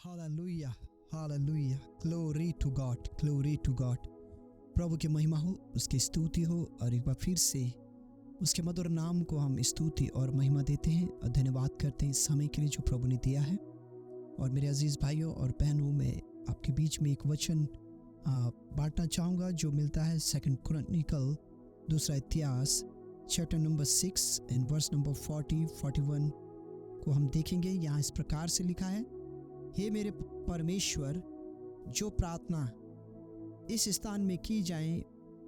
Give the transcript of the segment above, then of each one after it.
Hallelujah, hallelujah, glory to God, glory to God. प्रभु की महिमा हो, उसकी स्तुति हो, और एक बार फिर से उसके मधुर नाम को हम स्तुति और महिमा देते हैं और धन्यवाद करते हैं इस समय के लिए जो प्रभु ने दिया है। और मेरे अजीज़ भाइयों और बहनों, मैं आपके बीच में एक वचन बांटना चाहूँगा जो मिलता है 2 क्रॉनिकल दूसरा इतिहास chapter number 6 and verse number 40-41 को हम देखेंगे। यहाँ इस प्रकार से लिखा है, हे मेरे परमेश्वर, जो प्रार्थना इस स्थान में की जाए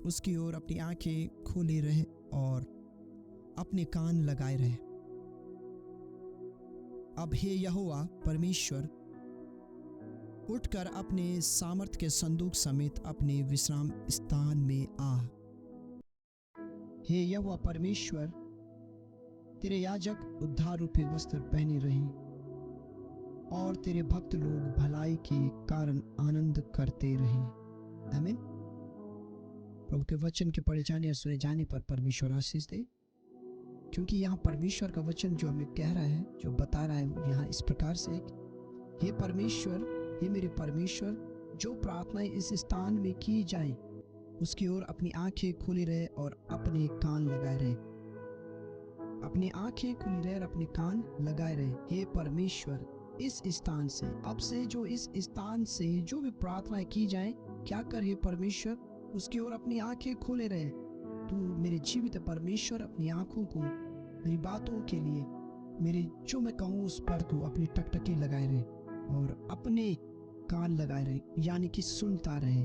उसकी ओर अपनी आंखें खोले रहे और अपने कान लगाए रहे। अब हे यहोवा परमेश्वर, उठकर अपने सामर्थ के संदूक समेत अपने विश्राम स्थान में आ। हे यहोवा परमेश्वर, तेरे याजक उद्धार रूपी वस्त्र पहने रहें और तेरे भक्त लोग भलाई के कारण आनंद करते रहें। आमीन। प्रभु के वचन के पढ़े जाने और सुने जाने पर परमेश्वर आशीष दे, क्योंकि यहाँ परमेश्वर का वचन जो हमें कह रहा है, जो बता रहा है, यहाँ इस प्रकार से, हे परमेश्वर, हे मेरे परमेश्वर, जो प्रार्थनाएं इस स्थान में की जाए उसकी ओर अपनी आंखें खुली रहे और अपने कान लगाए रहे। अपनी आंखें खुली रहे और अपने कान लगाए रहे। हे परमेश्वर, इस स्थान से, अब से जो इस स्थान से जो भी प्रार्थनाएं की जाए, क्या कर हे परमेश्वर, उसकी ओर अपनी आंखें खोले रहे। तू मेरे जीवित परमेश्वर अपनी आंखों को मेरी बातों के लिए, मेरे जो मैं कहूँ उस पर तू अपनी टकटकी लगाए रहे और अपने कान लगाए रहे, यानी कि सुनता रहे।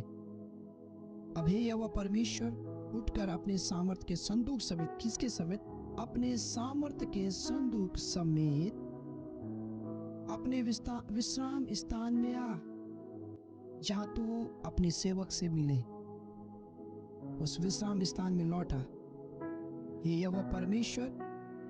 अब हे यहोवा परमेश्वर, उठकर अपने सामर्थ के संदूक समेत, किसके समेत? अपने सामर्थ के संदूक समेत अपने विश्राम स्थान में आ, जहां तू अपने सेवक से मिले। उस विश्राम स्थान में लौटा। हे यहोवा परमेश्वर,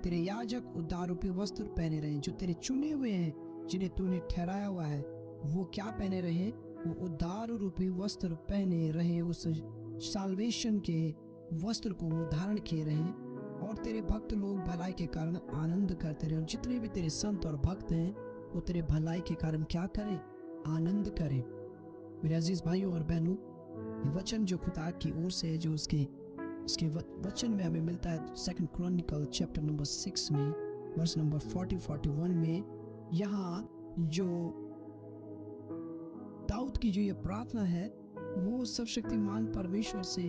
तेरे याजक उद्धार रूपी वस्त्र पहने रहे। जो तेरे चुने हुए हैं, जिन्हें तूने ठहराया हुआ है, वो क्या पहने रहे? वो उद्धार रूपी वस्त्र पहने रहे। उस साल्वेशन के वस्त्र को वो धारण किए रहे और तेरे भक्त लोग भलाई के कारण आनंद करते रहे। और जितने भी तेरे संत और भक्त हैं वो तेरे भलाई के कारण क्या करें? आनंद करें। मेरे अजीज भाइयों और बहनों, ये वचन जो खुदा की ओर से है, जो उसके वचन में हमें मिलता है 2 क्रॉनिकल चैप्टर नंबर 6 में वर्स नंबर 40-41 में, यहाँ जो दाऊद की जो ये प्रार्थना है, वो सर्वशक्तिमान परमेश्वर से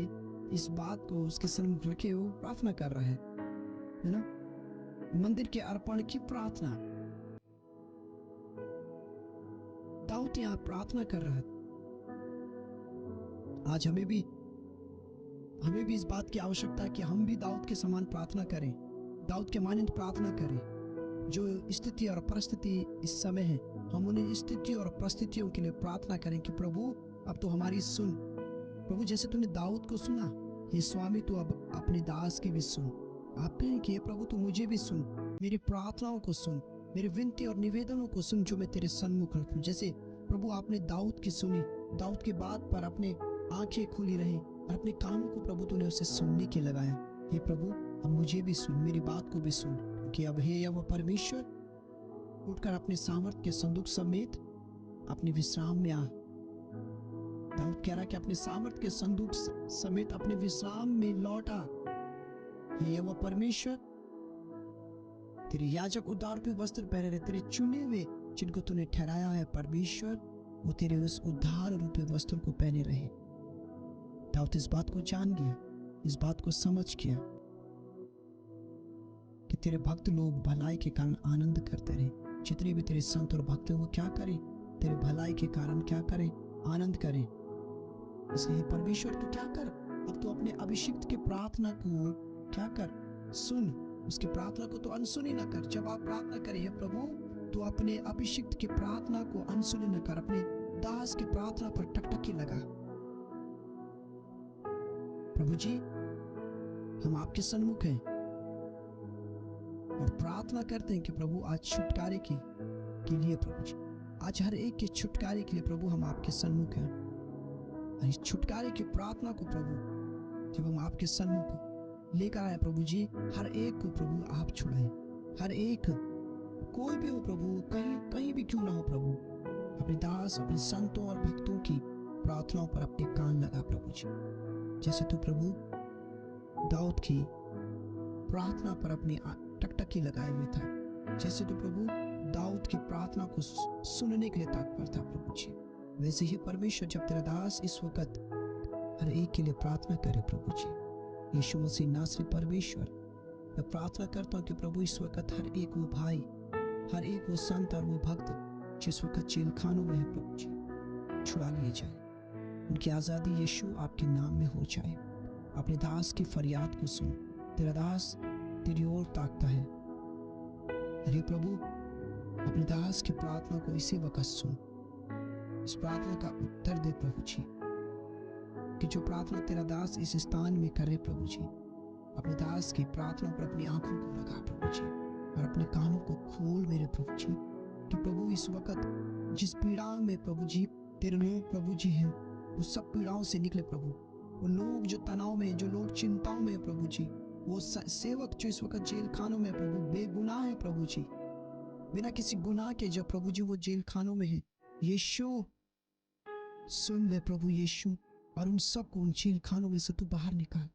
इस बात को उसके सम्मुख रखे हुए प्रार्थना कर रहा है ना? मंदिर के अर्पण की प्रार्थना दाऊद यहाँ प्रार्थना कर रहा है। आज हमें भी इस बात की आवश्यकता है कि हम भी दाऊद के समान प्रार्थना करें, दाऊद के मानंद प्रार्थना करें। जो स्थिति और परिस्थिति इस समय है, हम उन्हें स्थिति और परिस्थितियों के लिए प्रार्थना करें कि प्रभु अब तो हमारी सुन। प्रभु, जैसे तूने दाऊद को सुना, हे स्वामी, तू अब अपने दास की भी सुन। आप कहें कि प्रभु तू मुझे भी सुन, मेरी प्रार्थनाओं को सुन, मेरे विनती और निवेदनों को सुन जो मैं तेरे सन्मुख रखूं। जैसे प्रभु आपने दाऊद की सुनी, दाऊद की बात पर अपने आंखें खुली रही और अपने कानों को प्रभु तूने उसे सुनने के लगाया। हे प्रभु, अब मुझे भी सुन, मेरी बात को भी सुन, कि अब हे यहोवा परमेश्वर, उठकर अपने सामर्थ के संदूक समेत अपने विश्राम में आ। दाऊद कह रहा कि अपने सामर्थ के संदूक समेत अपने विश्राम में लौटा। हे यहोवा परमेश्वर, तेरे याजक उद्धार रूपी वस्त्र पहने रहे। तेरे चुने हुए जिनको तूने ठहराया है परमेश्वर, वो तेरे उस उद्धार रूपी वस्त्र को पहने रहे। दाऊद इस बात को जान गया, इस बात को समझ गया कि तेरे भक्त लोग भलाई के कारण आनंद करते रहे। जितने भी तेरे संत और भक्त वो क्या करें? तेरे भलाई के कारण क्या करें? आनंद करें। इसलिए परमेश्वर तू क्या कर, अब तू अपने अभिषिक्त की प्रार्थना को क्या कर? सुन। उसकी प्रार्थना को तो अनसुनी न कर। जब आप प्रार्थना करें, हे प्रभु, तो अपने अभिषिक्त की प्रार्थना को अनसुनी न कर, अपने दास की प्रार्थना पर टकटकी लगा। प्रभु जी, हम आपके सन्मुख हैं और प्रार्थना करते हैं कि प्रभु आज छुटकारे के लिए, प्रभु जी, आज हर एक के छुटकारे के लिए प्रभु हम आपके सन्मुख हैं। और इस छुटकारे की प्रार्थना को प्रभु जब हम आपके सन्मुख लेकर आए, प्रभु जी, हर एक को प्रभु आप छुड़ाएं। हर एक, कोई भी हो प्रभु, कहीं भी क्यों ना हो प्रभु, दास अपने संतों और भक्तों की प्रार्थनाओं पर अपने कान लगा प्रभु जी। जैसे तू प्रभु दाऊद की प्रार्थना पर अपनी टकटकी लगाए हुए था, जैसे तो प्रभु दाऊद की प्रार्थना को सुनने के लिए तत्पर था प्रभु जी, वैसे ही परमेश्वर जब तेरा दास इस वक्त हर एक के लिए प्रार्थना करे प्रभु जी, यीशु मसीह नासरी परमेश्वर, मैं प्रार्थना करता हूँ कि प्रभु इस वक्त हर एक वो भाई, हर एक वो संत और वो भक्त जिस वक्त जेल खानों में है प्रभु जी, छुड़ा लिए जाए, उनकी आज़ादी यीशु आपके नाम में हो जाए। अपने दास की फरियाद को सुन, तेरा दास तेरी ओर ताकता है। अरे प्रभु अपने दास की प्रार्थना को इसी वक्त सुन, इस प्रार्थना का उत्तर दे प्रभु जी, कि जो प्रार्थना तेरा दास इस स्थान में करे प्रभु जी, अपने दास की प्रार्थना पर अपनी आंखों को लगा प्रभु जी और अपने कानों को खोल मेरे प्रभु जी, कि प्रभु इस वक्त जिस पीड़ा में प्रभु जी तेरे लोग प्रभु जी हैं, उस सब पीड़ाओं से निकले प्रभु। वो लोग जो तनाव में, जो लोग चिंताओं में प्रभु जी, वो सेवक जो इस वक्त जेल खानों में प्रभु बेगुनाह है प्रभु जी, बिना किसी गुनाह के जब प्रभु जी वो जेल खानों में है, यीशु सुन ले प्रभु यीशु, और उन सबको उन जेल खानों में से तू बाहर निकाल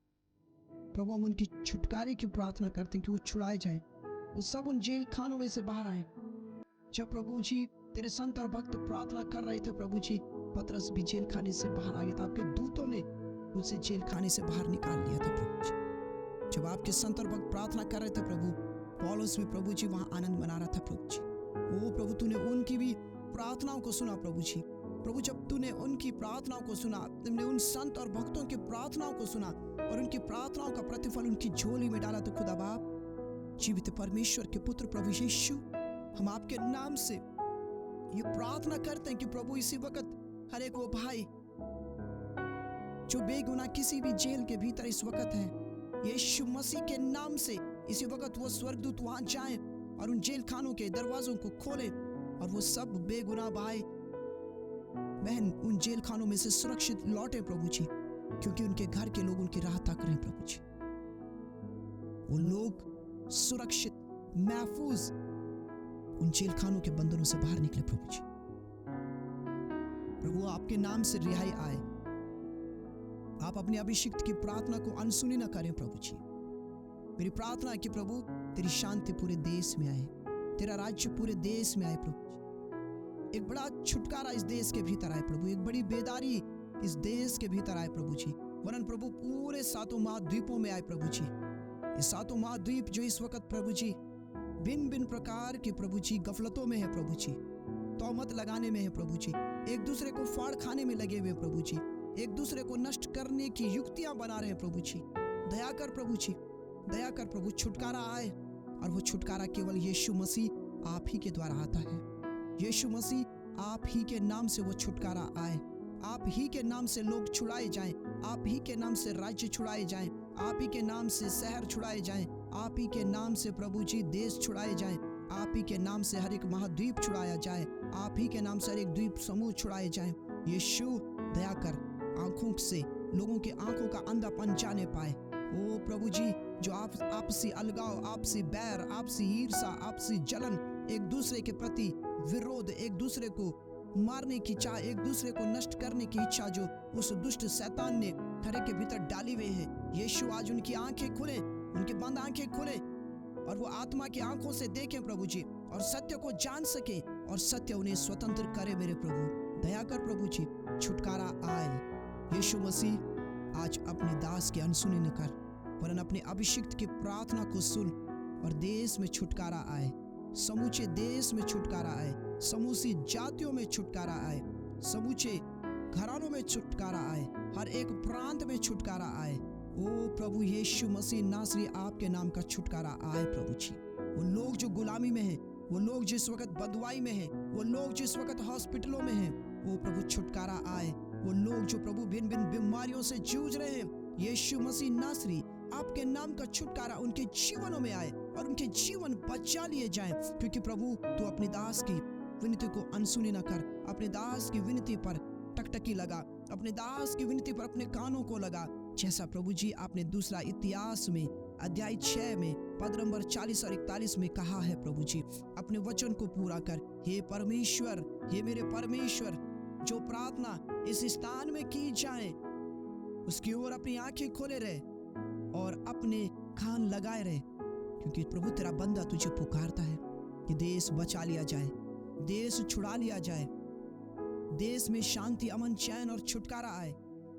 प्रभु। हम उनकी छुटकारे की प्रार्थना करते हैं कि वो छुड़ाए जाए, वो सब उन जेल खानों में से बाहर आए। जब प्रभु जी तेरे संत और भक्त प्रार्थना कर रहे थे प्रभु जी, पतरस भी जेल खाने से बाहर आ गया था, आपके दूतों ने उसे जेल खाने से बाहर निकाल लिया था प्रभु जी। जब आपके संत और भक्त प्रार्थना कर रहे थे प्रभु, पौलुस भी प्रभु जी वहां आनंद मना रहा था प्रभु जी। ओ प्रभु तूने उनकी भी प्रार्थनाओं को सुना प्रभु जी। प्रभु जब तूने उनकी प्रार्थनाओं को सुना, तुमने उन संत और भक्तों की प्रार्थनाओं को सुना और उनकी प्रार्थनाओं का प्रतिफल उनकी झोली में डाला, तो खुदा बाप जीवित परमेश्वर के पुत्र प्रभु यीशु, हम आपके नाम से ये प्रार्थना करते हैं कि प्रभु इसी वक्त हर एक वो भाई जो बेगुनाह किसी भी जेल के भीतर इस वक्त है, यीशु मसीह के नाम से इसी वक्त वो स्वर्गदूत वहां जाएं और उन जेल खानों के दरवाजों को खोलें और वो सब बेगुनाह भाई बहन उन जेल खानों में से सुरक्षित लौटे प्रभु जी, क्योंकि उनके घर के लोग उनकी राह ताक रहे हैं प्रभु जी। वो लोग सुरक्षित महफूज उन जेल खानों के बंधनों से बाहर निकले प्रभु जी। प्रभु आपके नाम से रिहाई आए, आप अपने अभिषिक्त की प्रार्थना को अनसुनी न करें प्रभु जी। मेरी प्रार्थना है कि प्रभु तेरी शांति पूरे देश में आए, तेरा राज्य पूरे देश में आए प्रभु जी। एक बड़ा छुटकारा इस देश के भीतर आए प्रभु, एक बड़ी बेदारी इस देश के भीतर आए प्रभु जी। वरन प्रभु पूरे सातों महाद्वीपों में आए प्रभु जी। ये सातों महाद्वीप जो इस वक्त प्रभु जी भिन्न भिन्न प्रकार के प्रभु जी गफलतों में है प्रभु जी, तौमत लगाने में है प्रभु जी, एक दूसरे को फाड़ खाने में लगे हुए प्रभु जी, एक दूसरे को नष्ट करने की युक्तियां बना रहे हैं प्रभु जी। दया कर प्रभु जी, दया कर प्रभु, छुटकारा आए, और वो छुटकारा केवल यीशु मसीह आप ही के द्वारा आता है। यीशु मसीह आप ही के नाम से वो छुटकारा आए, आप ही के नाम से लोग छुड़ाए जाएं, आप ही के नाम से राज्य छुड़ाए जाएं, आप ही के नाम से शहर छुड़ाए जाएं, आप ही के नाम से प्रभु जी देश छुड़ाए जाएं, आप ही के नाम से हर एक महाद्वीप छुड़ाया जाए, आप ही के नाम से हर एक द्वीप समूह छुड़ाए जाएं। यीशु दया कर, आंखों से लोगों के आंखों का अंधापन जाने पाए। ओ प्रभु जी, जो आपसी अलगाव, आपसी बैर, आपसी ईर्षा, आपसी जलन, एक दूसरे के प्रति विरोध, एक दूसरे को मारने की चाह, एक दूसरे को नष्ट करने की इच्छा जो उस दुष्ट शैतान ने हर एक के भीतर डाली हुई है, यीशु आज उनकी आंखें खुले, उनके बंद आंखें खुले और वो आत्मा की आंखों से देखें प्रभु जी, और सत्य को जान सके और सत्य उन्हें स्वतंत्र करे। मेरे प्रभु दया कर प्रभु जी, छुटकारा आए। यीशु मसीह आज अपने दास की अनसुनी न कर, वरन अपने अभिषिक्त की प्रार्थना को सुन और देश में छुटकारा आए, समूचे देश में छुटकारा आए, समूची जातियों में छुटकारा आए, समूचे घरानों में छुटकारा आए, हर एक प्रांत में छुटकारा आए। ओ प्रभु यीशु मसीह नासरी, आपके नाम का छुटकारा आए प्रभु जी। वो लोग जो गुलामी में हैं, वो लोग जिस वक्त बदवाई में हैं, वो लोग जिस वक्त हॉस्पिटलों में हैं, वो प्रभु छुटकारा आए। वो लोग जो प्रभु भिन्न भिन्न बीमारियों से जूझ रहे हैं, यीशु मसीह नासरी, आपके नाम का छुटकारा उनके जीवनों में आए और उनके जीवन बचा लिए जाएं, क्योंकि प्रभु तू अपने दास की विनती को अनसुनी न कर, अपने दास की विनती पर टकटकी लगा, अपने दास की विनती पर अपने कानों को लगा, जैसा प्रभु जी आपने दूसरा इतिहास में अध्याय 6 में पद नंबर 40 और 41 में कहा है प्रभु जी, अपने वचन को पूरा कर। हे परमेश्वर, हे मेरे परमेश्वर, जो प्रार्थना इस स्थान में की जाए उसकी ओर अपनी आंखें खोले रहे और अपने कान लगाए रहे, क्योंकि प्रभु तेरा बंदा तुझे पुकारता है कि देश बचा लिया जाए, देश छुड़ा लिया जाए, देश में शांति, अमन, चैन और छुटकारा आए।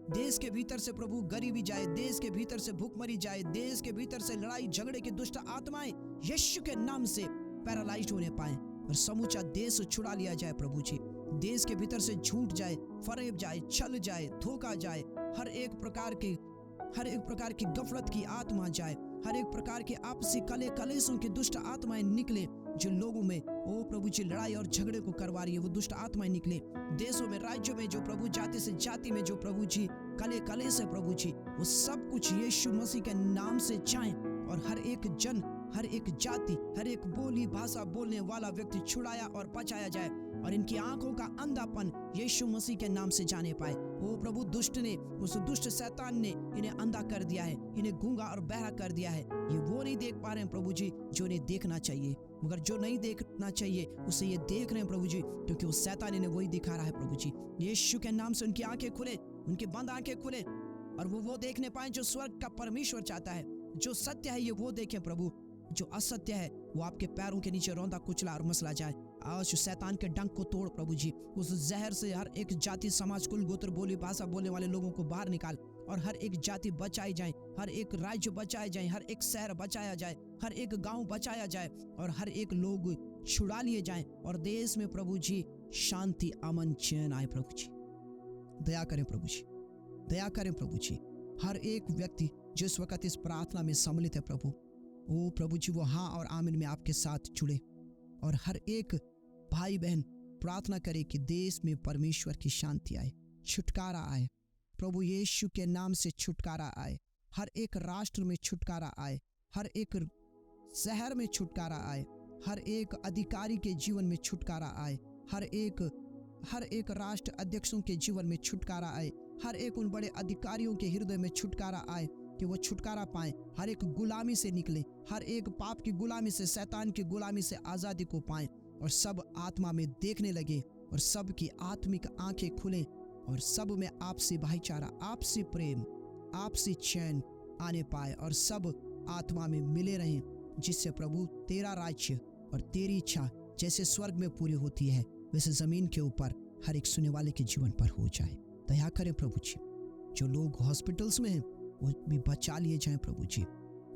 देश के भीतर से प्रभु गरीबी जाए, देश के भीतर से भूखमरी जाए, देश के भीतर से लड़ाई झगड़े की दुष्ट आत्माएं यीशु के नाम से पैरालाइज होने पाए और समूचा देश छुड़ा लिया जाए प्रभु जी। देश के भीतर से झूठ जाए, फरेब जाए, छल जाए, धोखा जाए, हर एक प्रकार की गफलत की आत्मा जाए, हर एक प्रकार के आपसी कलेशों की दुष्ट आत्माएं निकले जो लोगों में ओ प्रभु जी लड़ाई और झगड़े को करवा रही है, वो दुष्ट आत्माएं निकले। देशों में, राज्यों में जो प्रभु जाति से जाति में जो प्रभु जी कलेश है प्रभु जी, वो सब कुछ यीशु मसीह के नाम से जाए और हर एक जन, हर एक जाति, हर एक बोली भाषा बोलने वाला व्यक्ति छुड़ाया और बचाया जाए और इनकी आंखों का अंधापन यीशु मसीह के नाम से जाने पाए। ओ प्रभु, दुष्ट ने, उस दुष्ट शैतान ने इन्हें अंधा कर दिया है, इन्हें गूंगा और बहरा कर दिया है। ये वो नहीं देख पा रहे हैं प्रभु जी जो इन्हें देखना चाहिए, मगर जो नहीं देखना चाहिए उसे ये देख रहे हैं प्रभु जी, क्योंकि उस शैतान इन्हें वही दिखा रहा है प्रभु जी। यीशु के नाम से उनकी आंखें खुले, उनकी बंद आंखें खुले और वो देखने पाए जो स्वर्ग का परमेश्वर चाहता है। जो सत्य है ये वो देखें प्रभु, जो असत्य है वो आपके पैरों के नीचे रौंदा कुचला और मसला जाए। आज शैतान के डंक को तोड़ प्रभु जी, उस जहर से हर एक जाति, समाज, कुल, गोत्र, बोली भाषा बोलने वाले लोगों को बाहर निकाल और हर एक जाति बचाई जाए, हर एक राज्य बचाए जाए, हर एक शहर बचाया जाए, हर एक गांव बचाया जाए और हर एक लोग छुड़ा लिए जाएं और देश में प्रभु जी शांति, अमन, चैन आए प्रभु जी। दया करें प्रभु जी, दया करें प्रभु जी। हर एक व्यक्ति जिस वक्त इस प्रार्थना में सम्मिलित है प्रभु, ओ प्रभु जी वो हाँ और आमीन में आपके साथ जुड़े और हर एक भाई बहन प्रार्थना करे कि देश में परमेश्वर की शांति आए, छुटकारा आए प्रभु यीशु के नाम से, छुटकारा आए, हर एक राष्ट्र में छुटकारा आए, हर एक शहर में छुटकारा आए, हर एक अधिकारी के जीवन में छुटकारा आए, हर एक राष्ट्र अध्यक्षों के जीवन में छुटकारा आए, हर एक उन बड़े अधिकारियों के हृदय में छुटकारा आए कि वो छुटकारा पाएं, हर एक गुलामी से निकले, हर एक पाप की गुलामी से, शैतान की गुलामी से आज़ादी को पाएं और सब आत्मा में देखने लगे और सब की आत्मिक आंखें खुलें और सब में आपसी भाईचारा, आपसी प्रेम, आपसी चैन आने पाए और सब आत्मा में मिले रहें, जिससे प्रभु तेरा राज्य और तेरी इच्छा जैसे स्वर्ग में पूरी होती है वैसे ज़मीन के ऊपर हर एक सुनने वाले के जीवन पर हो जाए। दया करें प्रभु जी। जो लोग हॉस्पिटल्स में हैं वो भी बचा लिए जाएं प्रभु जी।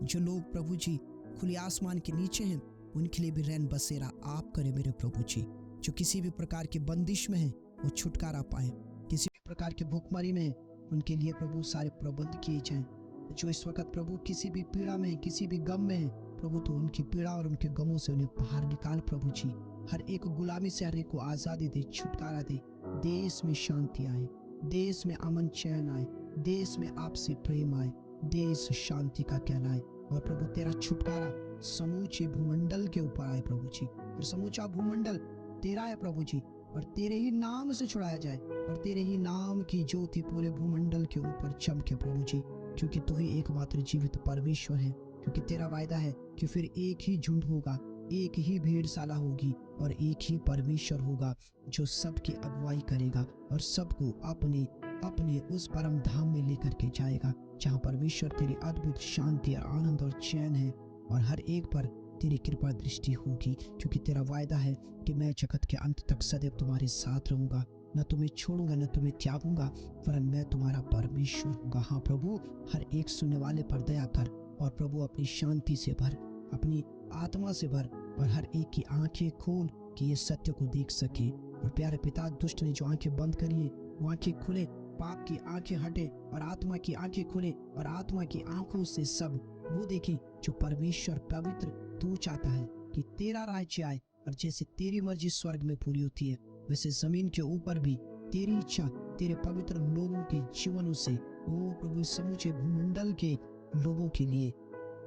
जो लोग प्रभु जी खुले आसमान के नीचे हैं उनके लिए भी रैन बसेरा आप करें मेरे प्रभु जी। जो किसी भी प्रकार की बंदिश में हैं वो छुटकारा पाएं, किसी भी प्रकार की भूखमरी में हैं उनके लिए प्रभु सारे प्रबंध किए जाएं। जो इस वक्त प्रभु किसी भी पीड़ा में, किसी भी गम में है प्रभु, तो उनकी पीड़ा और उनके गमों से उन्हें बाहर निकाल प्रभु जी। हर एक गुलामी से हर एक को आज़ादी दे, छुटकारा दे। देश में शांति आए, देश में अमन चैन आए, देश में आपसी प्रेम आए, देश शांति का कहलाए और प्रभु तेरा छुटकारा समूचे भूमंडल के ऊपर आए प्रभु जी। और समूचा भूमंडल तेरा है प्रभु जी और तेरे ही नाम से छुड़ाया जाए और तेरे ही नाम की ज्योति पूरे भूमंडल के ऊपर चमके प्रभु जी, क्योंकि तू ही एकमात्र जीवित परमेश्वर है। क्योंकि तेरा वायदा है कि फिर एक ही झुंड होगा, एक ही भेड़शाला होगी और एक ही परमेश्वर होगा जो सबकी अगुवाई करेगा और सबको अपने अपने उस परम धाम में लेकर के जाएगा, जहाँ परमेश्वर तेरी अद्भुत शांति और आनंद और चैन है और हर एक पर तेरी कृपा दृष्टि होगी। क्योंकि तेरा वायदा है कि मैं जगत के अंत तक सदैव तुम्हारे साथ रहूंगा, न तुम्हें छोड़ूंगा न तुम्हें त्यागूंगा, वरन मैं तुम्हारा परमेश्वर हूँगा। हाँ प्रभु, हर एक सुनने वाले पर दया कर और प्रभु अपनी शांति से भर, अपनी आत्मा से भर और हर एक की आंखें खोल कि ये सत्य को देख सके। और प्यारे पिता, दुष्ट ने जो आंखें बंद करी है वो आंखें खुले, पाप की आंखें हटे और आत्मा की आंखें खुले और आत्मा की आंखों से सब वो देखें जो परमेश्वर पवित्र तू चाहता है कि तेरा राज्य आए और जैसे तेरी मर्जी स्वर्ग में पूरी होती है वैसे जमीन के ऊपर भी तेरी इच्छा तेरे पवित्र लोगों के जीवनों से वो प्रभु समूचे भूमंडल के लोगों के लिए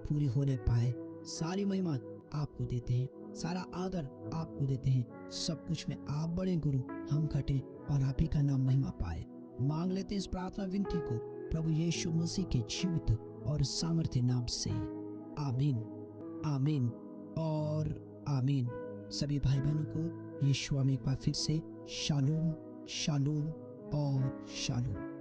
पूरी होने पाए। सारी महिमा आपको देते हैं, सारा आदर आपको देते हैं। सब कुछ में आप बड़े गुरु, हम घटे और आप ही का नाम महिमा पाए। मांग लेते इस प्रार्थना विनती को प्रभु यीशु मसीह के जीवित और सामर्थ्य नाम से, आमीन। आमीन और आमीन। सभी भाई बहनों को यीशु में एक बार फिर से शालोम शालोम और शालोम।